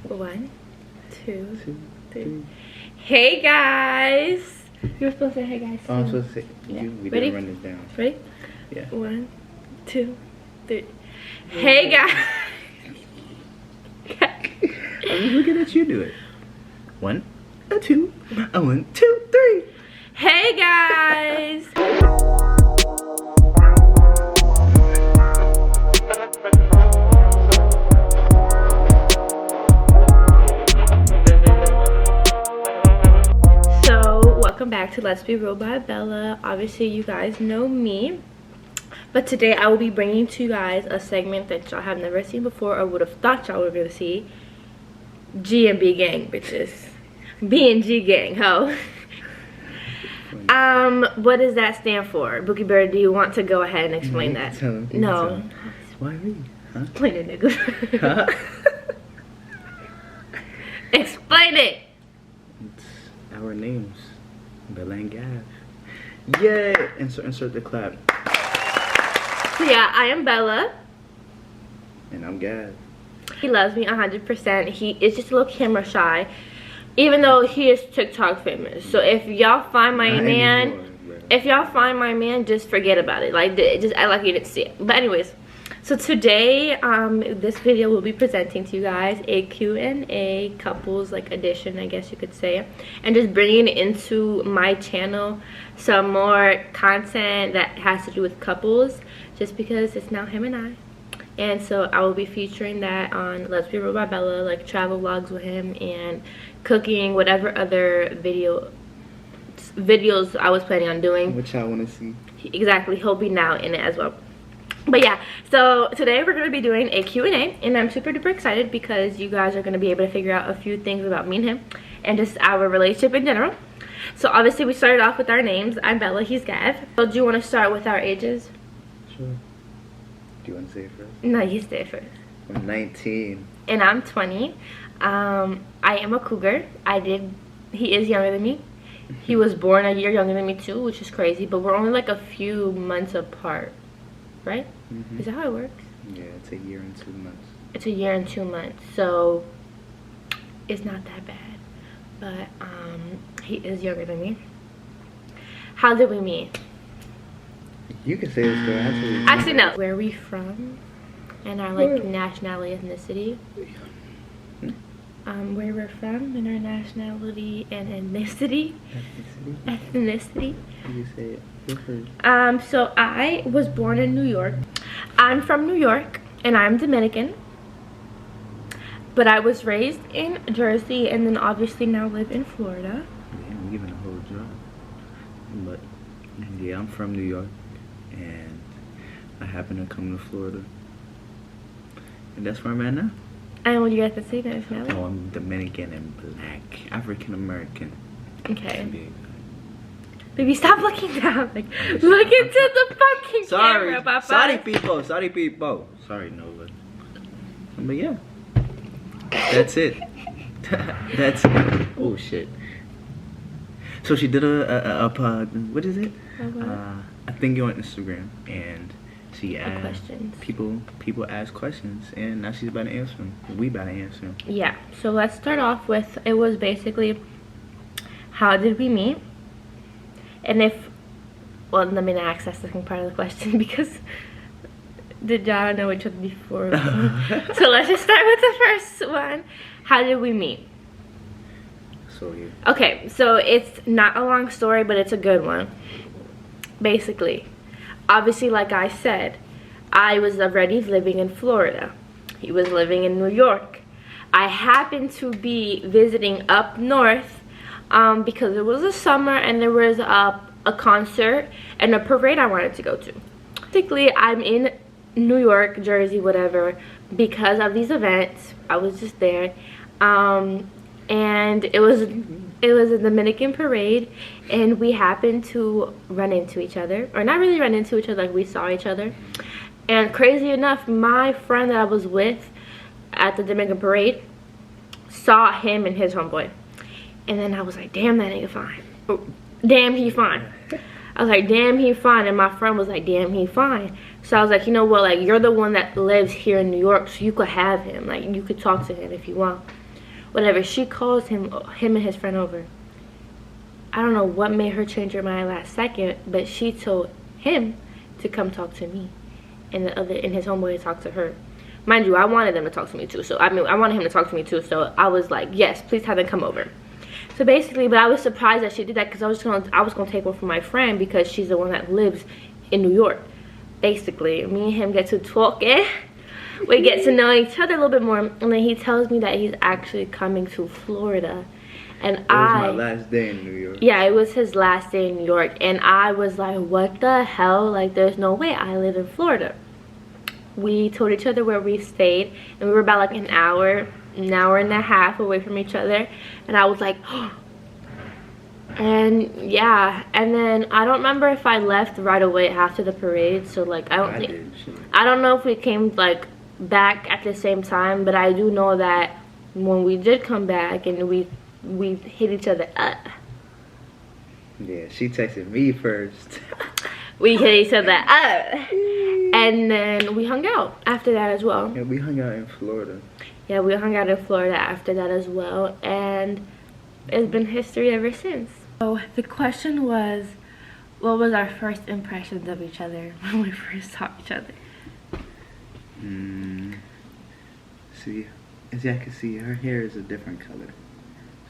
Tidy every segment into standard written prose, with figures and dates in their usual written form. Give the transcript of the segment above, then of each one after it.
1, 2, 3. Hey guys! You were supposed to say hey guys. Oh, I'm supposed to say. Yeah. We Ready? didn't run this down. Ready? Yeah. 1, 2, 3. Hey guys! I'm just looking at you do it. 1, 2, 1, 2, 3. Hey guys! Welcome back to Let's Be Real by Bella. Obviously you guys know me, but today I will be bringing to you guys a segment that y'all have never seen before or would have thought y'all were gonna see. G and B gang, bitches. B and G gang, ho. What does that stand for? Bookie Bird, do you want to go ahead and explain that? No. Why me? Huh? Explain it, nigga. Huh? Explain it. It's our names. Bella and Gav. Yay! Insert the clap. So yeah, I am Bella. And I'm Gav. He loves me 100%. He is just a little camera shy, even though he is TikTok famous. So if y'all find my man, just forget about it. Like, just act like you didn't see it. But anyways, so today, this video will be presenting to you guys a Q&A couples like edition, I guess you could say, and just bringing into my channel some more content that has to do with couples, just because it's now him and I. And so I will be featuring that on Let's Be Real by Bella, like travel vlogs with him and cooking, whatever other videos I was planning on doing. Which I want to see. Exactly, he'll be now in it as well. But yeah, so today we're going to be doing a Q&A, and I'm super duper excited because you guys are going to be able to figure out a few things about me and him and just our relationship in general. So obviously we started off with our names. I'm Bella, he's Gav. So do you want to start with our ages? Sure. Do you want to say it first? No, you say it first. I'm 19. And I'm 20. I am a cougar. He is younger than me. He was born a year younger than me too, which is crazy, but we're only like a few months apart. Right? Is that how it works? Yeah, it's a year and 2 months. It's a year and 2 months, so it's not that bad. But he is younger than me. How did we meet? You can say this, girl. Actually, no. Where are we from? And our like nationality, ethnicity. Where we're from and our nationality and ethnicity. Ethnicity. You say it. So I was born in New York. I'm from New York and I'm Dominican, but I was raised in Jersey and then obviously now live in Florida. Yeah, I'm giving a whole job. But yeah, I'm from New York and I happen to come to Florida, and that's where I'm at now. And what do you guys say nationality? Oh, I'm Dominican and black, African American. Okay. Baby, stop looking down. Like, look into the fucking camera, Papa. Sorry, people. Sorry, Nova. But yeah, that's it. That's it. Oh shit. So she did a what is it? A thing on Instagram, and she asked questions. People ask questions, and now she's about to answer them. We about to answer them. Yeah. So let's start off with, it was basically, how did we meet? And well, let me not ask that second part of the question because did y'all know each other before? So let's just start with the first one. How did we meet? So you. Okay, so it's not a long story, but it's a good one. Basically, obviously, like I said, I was already living in Florida. He was living in New York. I happened to be visiting up north because it was a summer and there was a concert and a parade I wanted to go to. Basically, I'm in New York, Jersey, whatever, because of these events. I was just there, and it was a Dominican parade, and we happened to run into each other, or not really run into each other, like we saw each other. And crazy enough, my friend that I was with at the Dominican parade saw him and his homeboy. And then I was like, damn, that nigga fine. Oh, damn, he fine. I was like, damn, he fine. And my friend was like, damn, he fine. So I was like, you know what, like, you're the one that lives here in New York, so you could have him. Like, you could talk to him if you want. Whatever, she calls him and his friend over. I don't know what made her change her mind last second, but she told him to come talk to me, and his homeboy to talk to her. Mind you, I wanted them to talk to me too. So I wanted him to talk to me too. So I was like, yes, please have them come over. So basically, but I was surprised that she did that because I was gonna take one from my friend because she's the one that lives in New York. Basically, me and him get to talking. We get to know each other a little bit more, and then he tells me that he's actually coming to Florida. And it was my last day in New York. Yeah, it was his last day in New York, and I was like, what the hell? Like, there's no way. I live in Florida. We told each other where we stayed, and we were about like an hour and a half away from each other, and I was like, oh. And yeah, and then I don't remember if I left right away after the parade, so like I don't know if we came like back at the same time, but I do know that when we did come back and we hit each other up. Yeah, she texted me first. We hit each other up, and then we hung out after that as well. Yeah, we hung out in Florida. Yeah, we hung out in Florida after that as well, and it's been history ever since. So the question was, what was our first impressions of each other when we first saw each other? See, as y'all can see, her hair is a different color.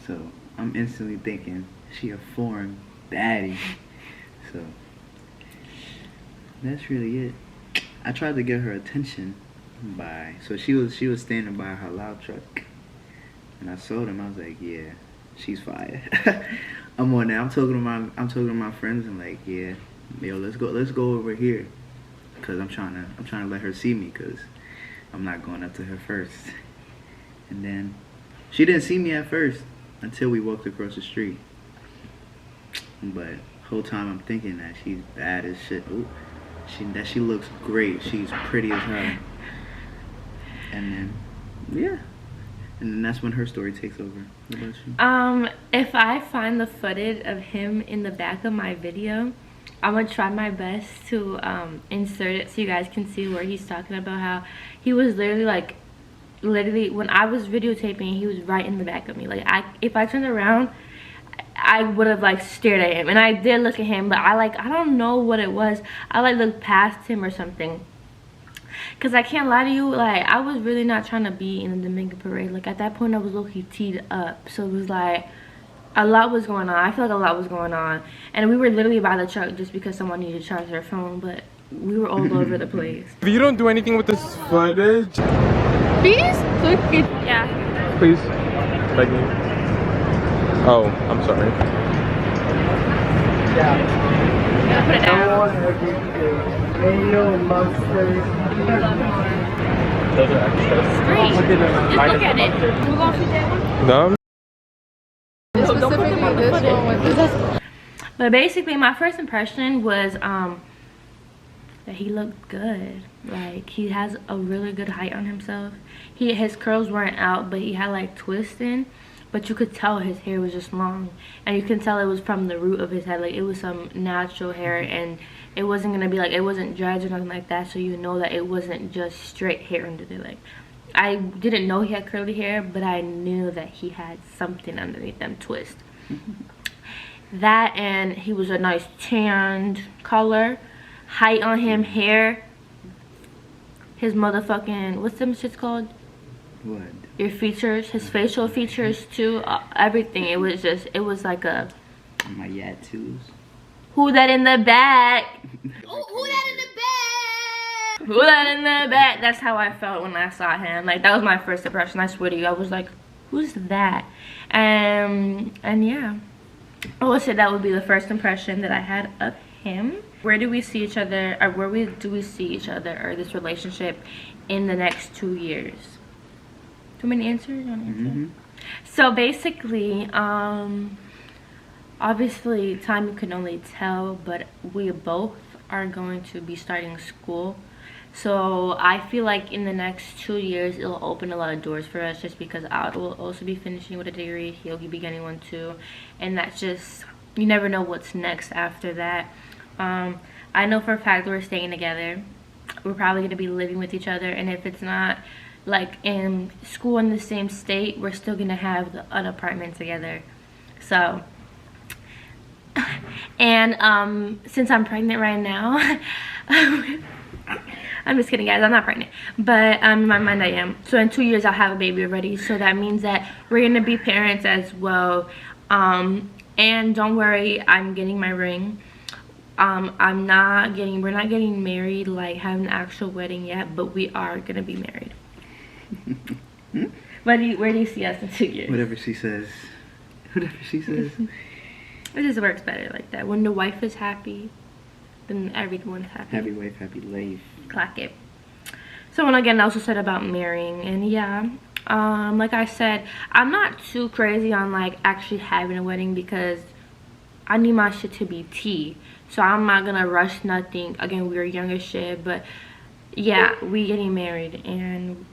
So I'm instantly thinking she a foreign baddie. So that's really it. I tried to get her attention so she was standing by her loud truck, and I saw them. I was like, yeah, she's fire. I'm on there. I'm talking to my friends and like, yeah, yo, let's go over here, cause I'm trying to let her see me, cause I'm not going up to her first. And then she didn't see me at first until we walked across the street. But whole time I'm thinking that she's bad as shit. Ooh, she looks great. She's pretty as hell. And then yeah. And then that's when her story takes over. What about you? If I find the footage of him in the back of my video, I'm gonna try my best to insert it so you guys can see where he's talking about how he was literally when I was videotaping, he was right in the back of me. Like if I turned around, I would have like stared at him, and I did look at him, but I don't know what it was. I like looked past him or something. Cause I can't lie to you, like I was really not trying to be in the Dominican parade. Like at that point I was low-key teed up, so it was like a lot was going on. I feel like a lot was going on, and we were literally by the truck just because someone needed to charge their phone, but we were all over the place. If you don't do anything with this footage, Please click it. Yeah. please, beg me. Oh, I'm sorry. Yeah, put it down. Those are extras. Great. Just look at it. Move on to that one. No. Specifically this one with this. But basically my first impression was that he looked good. Like he has a really good height on himself. His curls weren't out, but he had like twists in, but you could tell his hair was just long, and you can tell it was from the root of his head. Like it was some natural hair, and it wasn't gonna be like, it wasn't dreads or nothing like that, so you know that it wasn't just straight hair under there. Like I didn't know he had curly hair, but I knew that he had something underneath them twists. That, and he was a nice tanned color. Height on him, hair, his motherfucking, what's them shits called? What? Your features, his facial features too, everything. It was like a, My tattoos. who that in the back? Who that in the back? Who that in the back? That's how I felt when I saw him. Like that was my first impression. I swear to you, I was like, who's that? And yeah, I would say that would be the first impression that I had of him. Where do we see each other, or do we see each other or this relationship in the next 2 years? Too many answers? You want to answer? So basically, obviously time you can only tell, but we both are going to be starting school. So I feel like in the next 2 years it'll open a lot of doors for us, just because I will also be finishing with a degree, he'll be getting one too, and that's just, you never know what's next after that. I know for a fact we're staying together. We're probably going to be living with each other, and if it's not like in school in the same state, we're still gonna have an apartment together. So, and since I'm pregnant right now, I'm just kidding, guys, I'm not pregnant, but in my mind I am. So in 2 years I'll have a baby already, so that means that we're gonna be parents as well. And don't worry, I'm getting my ring. We're not getting married, like having an actual wedding yet, but we are gonna be married. Where do you see us in 2 years? Whatever she says. Whatever she says. It just works better like that. When the wife is happy, then everyone's happy. Happy wife, happy life. Clack it. Someone again also said about marrying, and yeah, like I said, I'm not too crazy on like actually having a wedding because I need my shit to be tea. So I'm not gonna rush nothing. Again, we're young as shit, but yeah, we getting married and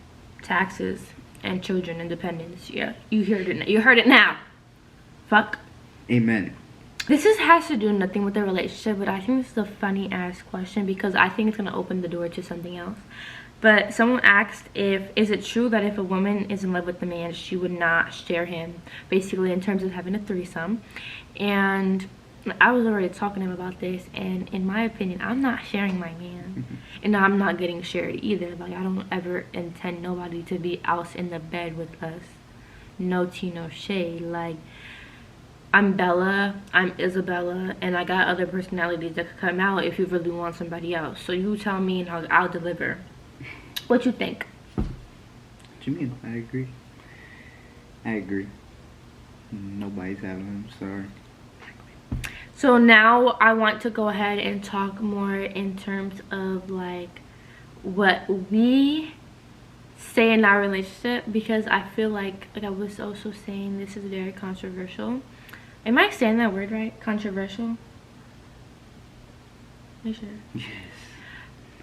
taxes and children, independence. Yeah, you heard it. You heard it now. Fuck. Amen. This has to do nothing with the relationship, but I think this is a funny ass question because I think it's gonna open the door to something else. But someone asked is it true that if a woman is in love with the man, she would not share him, basically in terms of having a threesome. And I was already talking to him about this, and in my opinion, I'm not sharing my man. And I'm not getting shared either. Like, I don't ever intend nobody to be else in the bed with us. No tea, no shade. Like, I'm Bella, I'm Isabella, and I got other personalities that could come out if you really want somebody else. So you tell me and I'll deliver. What you think? What you mean? I agree. I agree. Nobody's having him, sorry. So now I want to go ahead and talk more in terms of like what we say in our relationship, because I feel like I was also saying, this is very controversial. Am I saying that word right? Controversial? Are you sure? Yes.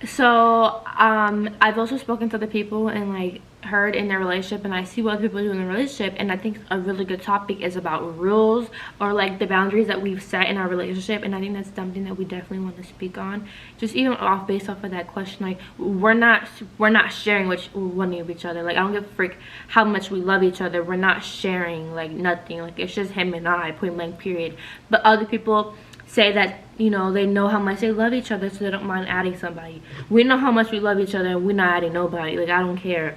So I've also spoken to other people and like heard in their relationship, and I see what other people do in the relationship, and I think a really good topic is about rules or like the boundaries that we've set in our relationship. And I think that's something that we definitely want to speak on, just even based off of that question. Like, we're not sharing one of each other. Like, I don't give a freak how much we love each other. We're not sharing like nothing. Like, it's just him and I, point blank, period. But other people say that, you know, they know how much they love each other, so they don't mind adding somebody. We know how much we love each other, and we're not adding nobody. Like, I don't care.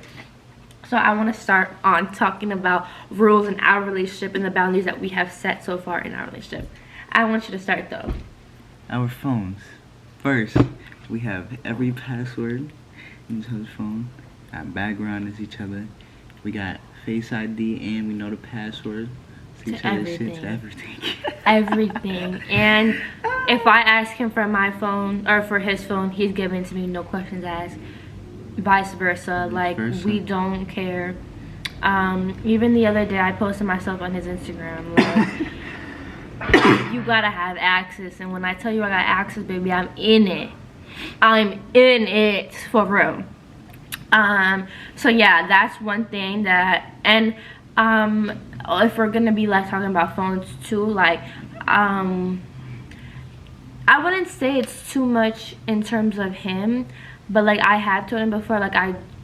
So I want to start on talking about rules in our relationship and the boundaries that we have set so far in our relationship. I want you to start though. Our phones. First, we have every password in each other's phone. Our background is each other. We got Face ID, and we know the password to each other's shit, to everything. Everything. And if I ask him for my phone or for his phone, he's giving it to me, no questions asked. Vice versa. Like, we don't care. Even the other day I posted myself on his Instagram, like, you gotta have access, and when I tell you I got access, baby, I'm in it. I'm in it for real. So yeah, that's one thing that, and if we're gonna be like talking about phones too, like I wouldn't say it's too much in terms of him, but like I have told him before, like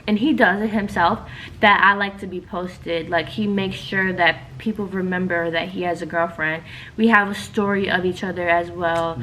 and he does it himself, that I like to be posted. Like, he makes sure that people remember that he has a girlfriend. We have a story of each other as well.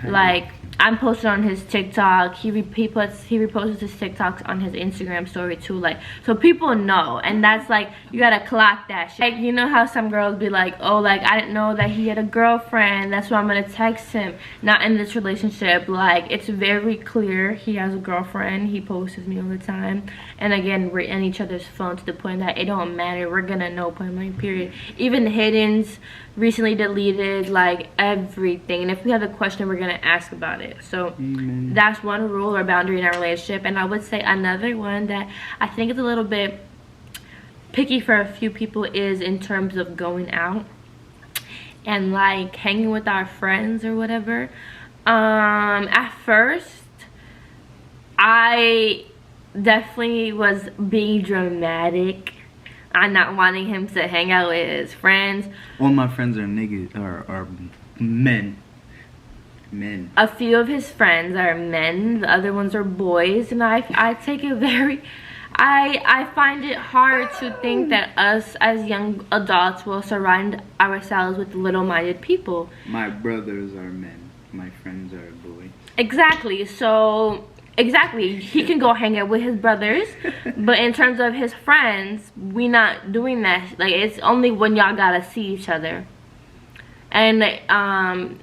Like, I'm posted on his TikTok. He reposts his TikToks on his Instagram story too. Like, so people know, and that's like, you gotta clock that shit. Like, you know how some girls be like, oh, like, I didn't know that he had a girlfriend, that's why I'm gonna text him. Not in this relationship. Like, it's very clear he has a girlfriend. He posts me all the time, and again, we're in each other's phone to the point that it don't matter. We're gonna know, point blank, period. Even the hiddens, recently deleted, like everything. And if we have a question, we're gonna ask about it. So that's one rule or boundary in our relationship. And I would say another one that I think is a little bit picky for a few people is in terms of going out and like hanging with our friends or whatever. At first I definitely was being dramatic. I'm not wanting him to hang out with his friends. All my friends are niggas, are men. A few of his friends are men, the other ones are boys, and I take it very, I find it hard to think that us as young adults will surround ourselves with little-minded people. My brothers are men. My friends are boys. Exactly. So, exactly. He can go hang out with his brothers, but in terms of his friends, we not doing that. Like, it's only when y'all gotta see each other. And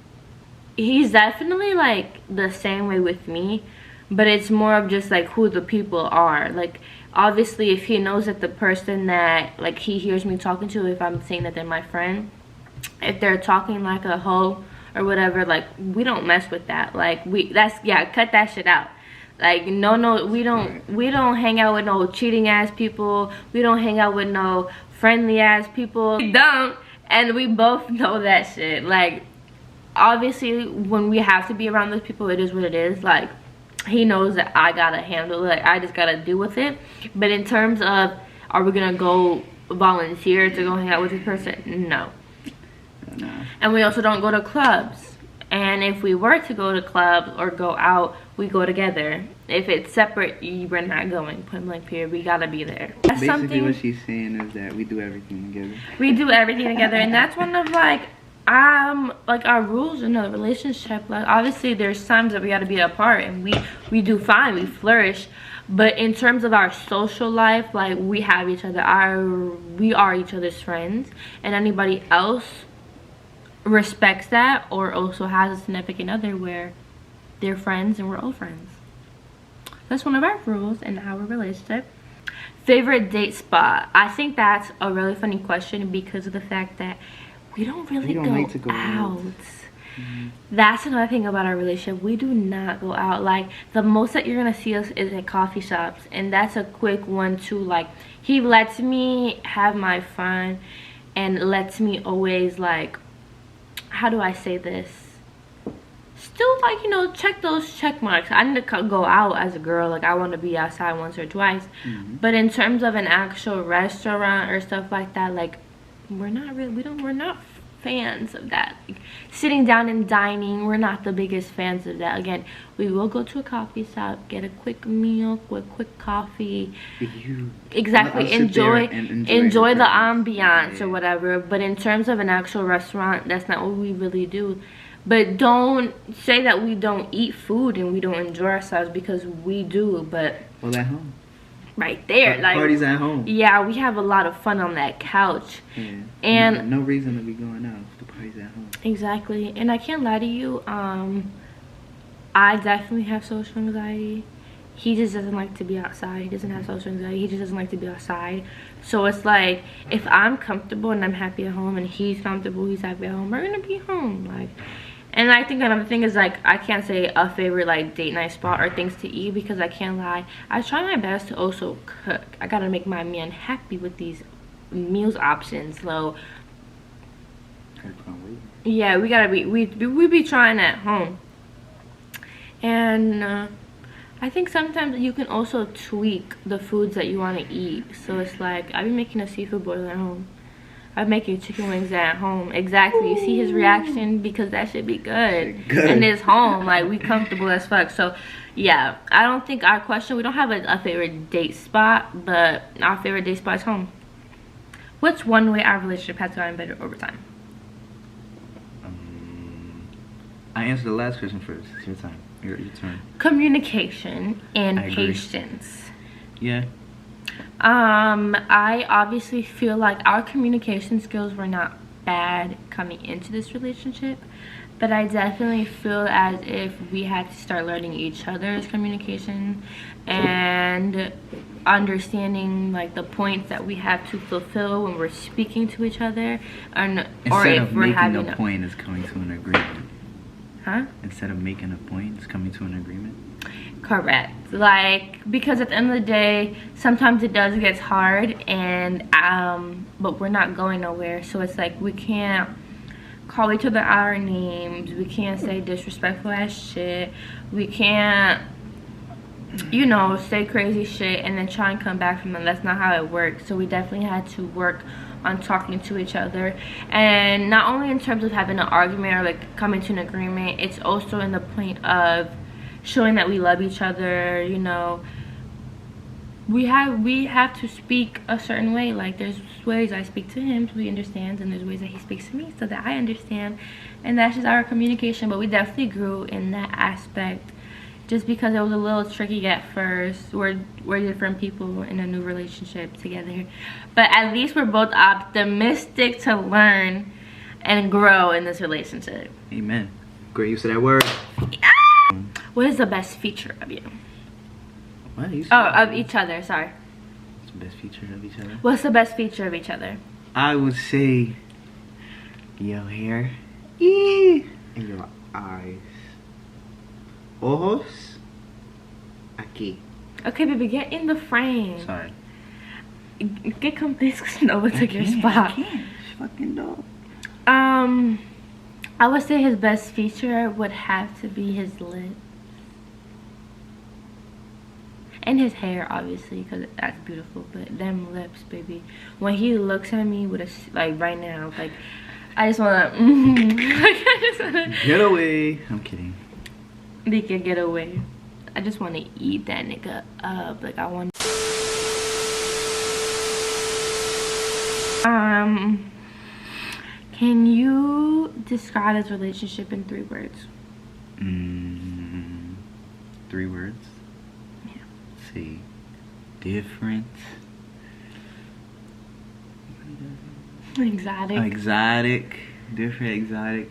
he's definitely like the same way with me, but it's more of just like who the people are. Like, obviously, if he knows that the person that like he hears me talking to, if I'm saying that they're my friend, if they're talking like a hoe or whatever, like, we don't mess with that. Like, cut that shit out. Like, no, we don't hang out with no cheating ass people. We don't hang out with no friendly ass people. We don't. And we both know that shit. Like, obviously, when we have to be around those people, it is what it is. Like, he knows that I gotta handle it. Like, I just gotta deal with it. But in terms of, are we gonna go volunteer to go hang out with this person? No. And we also don't go to clubs. And if we were to go to clubs or go out, we go together. If it's separate, we're not going. Point blank period. We gotta be there. That's basically what she's saying is that we do everything together. We do everything together, and that's one of like our rules in a relationship. Like, obviously there's times that we gotta be apart, and we do fine, we flourish. But in terms of our social life, like, we have each other. We are each other's friends, and anybody else respects that or also has a significant other where they're friends and we're all friends. That's one of our rules in our relationship. Favorite date spot? I think that's a really funny question because of the fact that we don't really go out. That's another thing about our relationship. We do not go out. Like, the most that you're gonna see us is at coffee shops, and that's a quick one too. Like, he lets me have my fun and lets me always, like, how do I say this, still, like, you know, check those check marks. I need to go out as a girl. Like, I want to be outside once or twice. But in terms of an actual restaurant or stuff like that, like, we're not fans of that. Like, sitting down and dining, we're not the biggest fans of that. Again, we will go to a coffee shop, get a quick meal, a quick coffee. Exactly. Enjoy the ambiance or whatever. But in terms of an actual restaurant, that's not what we really do. But don't say that we don't eat food and we don't enjoy ourselves, because we do. But well, at home, right there, like, parties at home. Yeah, we have a lot of fun on that couch. Yeah. And no reason to be going out if the parties at home. Exactly. And I can't lie to you, I definitely have social anxiety. He just doesn't like to be outside. He doesn't have social anxiety. He just doesn't like to be outside. So it's like, if I'm comfortable and I'm happy at home and he's comfortable, he's happy at home, we're gonna be home. Like, and I think another thing is, like, I can't say a favorite, like, date night spot or things to eat, because I can't lie, I try my best to also cook. I gotta make my man happy with these meals options. So yeah, we gotta be, we be trying at home. And I think sometimes you can also tweak the foods that you want to eat. So it's like, I've been making a seafood boil at home. I'm making chicken wings at home. Exactly. You see his reaction, because that should be good. And it's home. Like, we comfortable as fuck. So yeah, I don't think our question, we don't have a favorite date spot, but our favorite date spot is home. What's one way our relationship has gotten better over time? I answered the last question first. It's your time. Your turn. Communication and patience. Yeah. I obviously feel like our communication skills were not bad coming into this relationship, but I definitely feel as if we had to start learning each other's communication and understanding, like, the points that we have to fulfill when we're speaking to each other, or if we're having a point is coming to an agreement. Huh? Instead of making a point, it's coming to an agreement. Correct. Like, because at the end of the day, sometimes it does get hard, and but we're not going nowhere. So it's like, we can't call each other our names. We can't say disrespectful ass shit. We can't, you know, say crazy shit and then try and come back from it. That's not how it works. So we definitely had to work on talking to each other, and not only in terms of having an argument or like coming to an agreement, it's also in the point of showing that we love each other. You know, we have to speak a certain way. Like there's ways I speak to him so he understands, and there's ways that he speaks to me so that I understand, and that's just our communication. But we definitely grew in that aspect, just because it was a little tricky at first. We're different people in a new relationship together, but at least we're both optimistic to learn and grow in this relationship. Amen. Great use of that word. What is the best feature of you? What? You said Of each other, sorry. What's the best feature of each other? What's the best feature of each other? I would say your hair. And your eyes. Ojos. Aquí. Okay, baby, get in the frame. Sorry. Get complete because Nova took your spot. I can't. It's fucking dope. I would say his best feature would have to be his lips. And his hair, obviously, because that's beautiful. But them lips, baby. When he looks at me with a, like, right now, like, I just want to, Get away. I'm kidding. They can get away. I just want to eat that nigga up. Like, I want. Can you describe his relationship in 3 words? 3 words? Yeah. Let's see. Different. Exotic. Exotic. Different, exotic.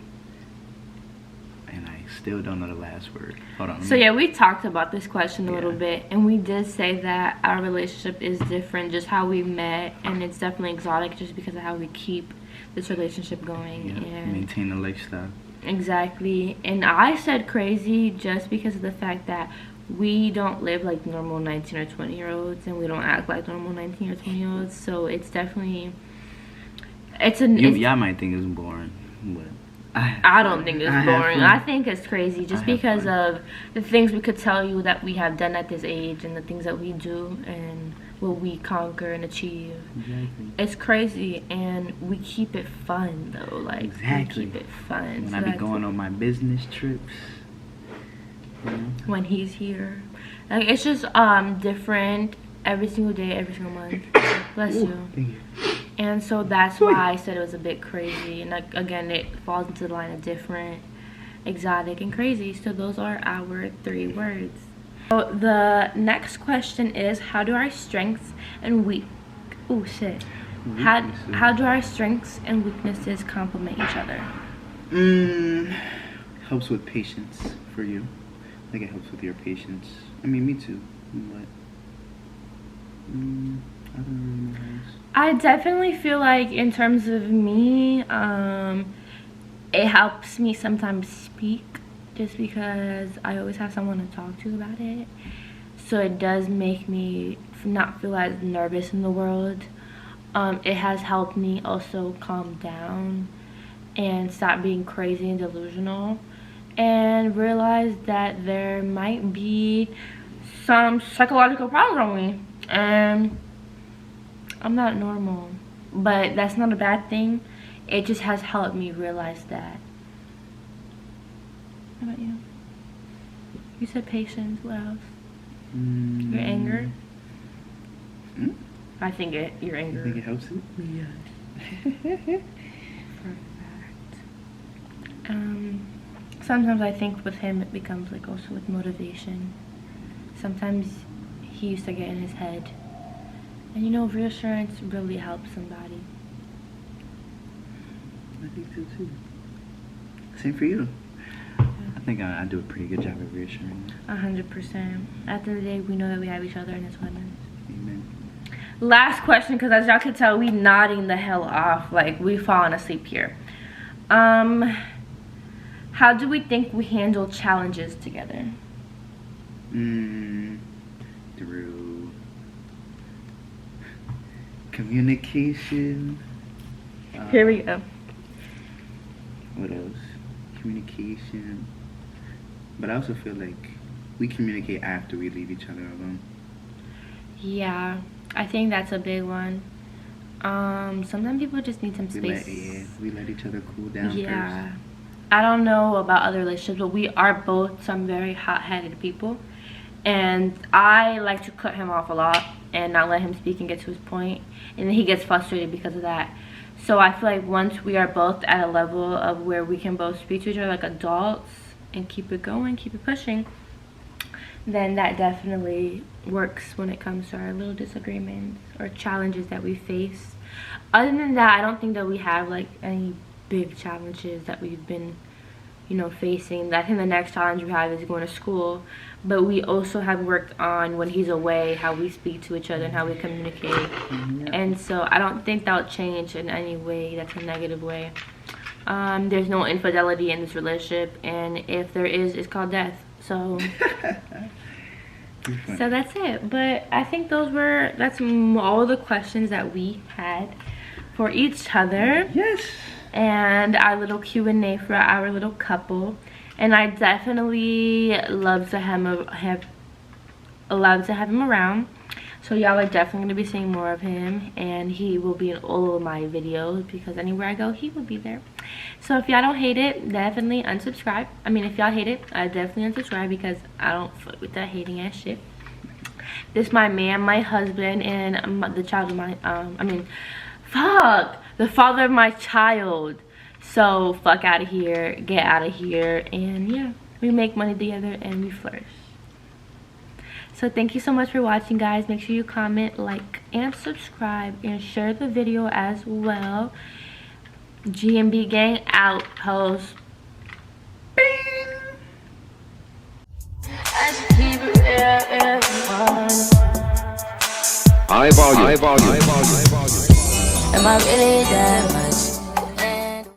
And I still don't know the last word. Hold on. So yeah, we talked about this question a little Yeah. bit, and we did say that our relationship is different, just how we met, and it's definitely exotic just because of how we keep this relationship going. Yeah, And maintain the lifestyle. exactly. And I said crazy just because of the fact that we don't live like normal 19 or 20-year-olds, and we don't act like normal 19 or 20-year-olds. So it's definitely Y'all might think it's boring, but I don't think it's I have boring. fun. I think it's crazy just I have because fun. of the things we could tell you that we have done at this age, and the things that we do and what we conquer and achieve. Exactly. It's crazy, and we keep it fun though. Like Exactly. we keep it fun. When So I be that's going on my business trips, you know? when he's here. Like it's just different every single day, every single month. Bless Ooh, you. thank you. And so that's why I said it was a bit crazy. And like, again, it falls into the line of different, exotic, and crazy. So those are our 3 words. So the next question is, how do our strengths and how do our strengths and weaknesses complement each other? Helps with patience for you. I think it helps with your patience. I mean, me too. But I don't really know how else. I definitely feel like in terms of me, it helps me sometimes speak just because I always have someone to talk to about it. So it does make me not feel as nervous in the world. It has helped me also calm down and stop being crazy and delusional, and realize that there might be some psychological problems with me, and I'm not normal. But that's not a bad thing. It just has helped me realize that. How about you? You said patience. What else? Your anger? Hmm? I think your anger. I think it helps it. Yeah. Sometimes I think with him it becomes like also with motivation. Sometimes he used to get in his head. And you know, reassurance really helps somebody. I think so too. Same for you. I think I do a pretty good job of reassuring. 100%. At the end of the day, we know that we have each other, and it's what matters. Amen. Last question, because as y'all can tell, we nodding the hell off. Like, we falling asleep here. How do we think we handle challenges together? Through communication. Here we go. What else? Communication. But I also feel like we communicate after we leave each other alone. Yeah, I think that's a big one. Sometimes people just need some space. We let each other cool down Yeah. I don't know about other relationships, but we are both some very hot-headed people. And I like to cut him off a lot. and not let him speak and get to his point, and then he gets frustrated because of that. So I feel like once we are both at a level of where we can both speak to each other like adults and keep it going, keep it pushing, then that definitely works when it comes to our little disagreements or challenges that we face. Other than that, I don't think that we have like any big challenges that we've been, you know, facing. I think the next challenge we have is going to school, but we also have worked on when he's away, how we speak to each other and how we communicate. And so I don't think that'll change in any way that's a negative way. There's no infidelity in this relationship, and if there is, it's called death. So so that's it. But I think that's all the questions that we had for each other. Yes. And our little Q&A for our little couple. And I definitely love to have him around. So y'all are definitely going to be seeing more of him, and he will be in all of my videos because anywhere I go, he will be there. So if y'all don't hate it, definitely unsubscribe. I mean, if y'all hate it, I definitely unsubscribe because I don't fuck with that hating ass shit. This is my man, my husband, and the child of my, the father of my child. So fuck out of here, get out of here, and yeah, we make money together and we flourish. So thank you so much for watching, guys. Make sure you comment, like, and subscribe, and share the video as well. G&B gang out, hoes. High volume. Am I really that much?